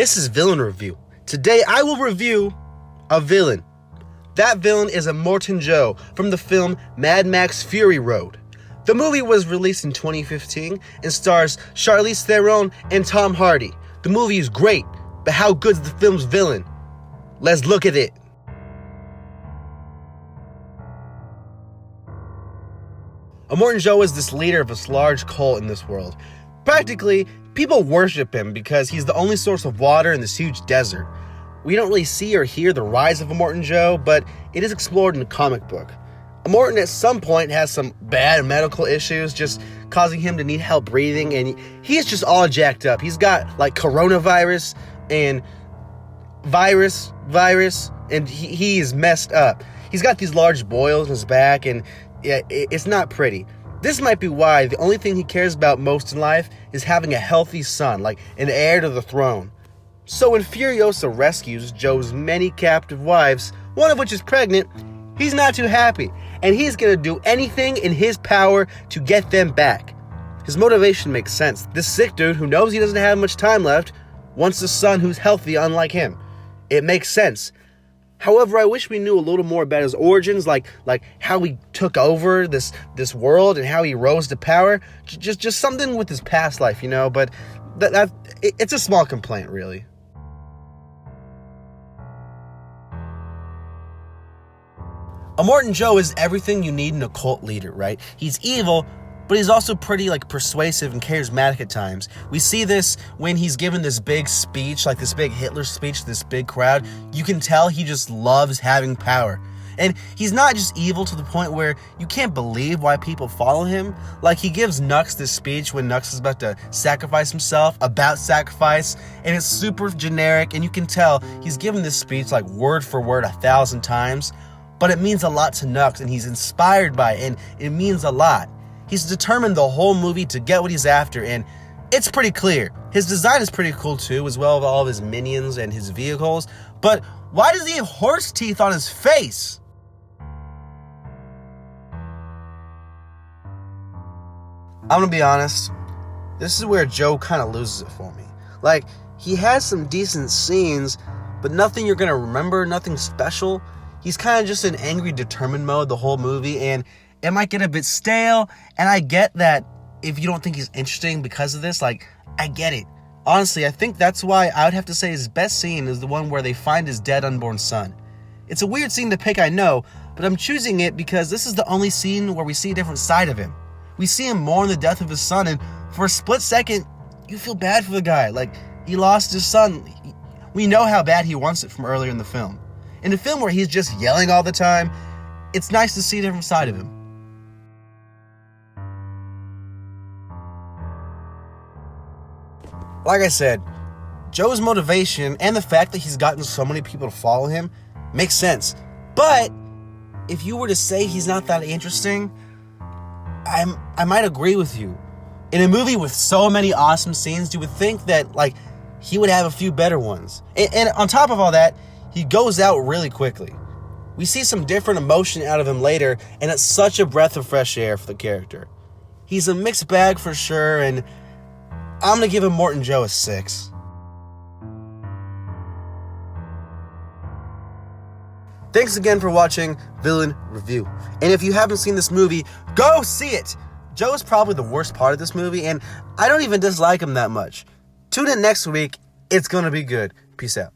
This is Villain Review. Today I will review a villain. That villain is Immortan Joe from the film Mad Max Fury Road. The movie was released in 2015 and stars Charlize Theron and Tom Hardy. The movie is great, but how good is the film's villain? Let's look at it. Immortan Joe is this leader of this large cult in this world. Practically, people worship him because he's the only source of water in this huge desert. We don't really see or hear the rise of Immortan Joe, but it is explored in the comic book. Immortan at some point has some bad medical issues, just causing him to need help breathing, and he's just all jacked up. He's got like coronavirus and virus, and he is messed up. He's got these large boils in his back, and yeah, it's not pretty. This might be why the only thing he cares about most in life is having a healthy son, like an heir to the throne. So when Furiosa rescues Joe's many captive wives, one of which is pregnant, he's not too happy, and he's gonna do anything in his power to get them back. His motivation makes sense. This sick dude who knows he doesn't have much time left wants a son who's healthy unlike him. It makes sense. However, I wish we knew a little more about his origins, like how he took over this world and how he rose to power. Just something with his past life, you know. But it's a small complaint, really. Immortan Joe is everything you need in a cult leader, right? He's evil, but he's also pretty persuasive and charismatic at times. We see this when he's given this big speech, like this big Hitler speech to this big crowd. You can tell he just loves having power. And he's not just evil to the point where you can't believe why people follow him. Like, he gives Nux this speech when Nux is about to sacrifice himself, about sacrifice, and it's super generic, and you can tell he's given this speech like word for word 1,000 times, but it means a lot to Nux, and he's inspired by it, and it means a lot. He's determined the whole movie to get what he's after, and it's pretty clear. His design is pretty cool too, as well as all of his minions and his vehicles. But why does he have horse teeth on his face? I'm gonna be honest, this is where Joe kind of loses it for me. Like, he has some decent scenes, but nothing you're gonna remember, nothing special. He's kind of just in angry, determined mode the whole movie, and it might get a bit stale, and I get that if you don't think he's interesting because of this, I get it. Honestly, I think that's why I would have to say his best scene is the one where they find his dead unborn son. It's a weird scene to pick, I know, but I'm choosing it because this is the only scene where we see a different side of him. We see him mourn the death of his son, and for a split second, you feel bad for the guy. Like, he lost his son. We know how bad he wants it from earlier in the film. In a film where he's just yelling all the time, it's nice to see a different side of him. Like I said, Joe's motivation and the fact that he's gotten so many people to follow him makes sense. But if you were to say he's not that interesting, I might agree with you. In a movie with so many awesome scenes, you would think that he would have a few better ones. And on top of all that, he goes out really quickly. We see some different emotion out of him later, and it's such a breath of fresh air for the character. He's a mixed bag for sure, and I'm going to give Immortan Joe a 6. Thanks again for watching Villain Review. And if you haven't seen this movie, go see it! Joe is probably the worst part of this movie, and I don't even dislike him that much. Tune in next week. It's going to be good. Peace out.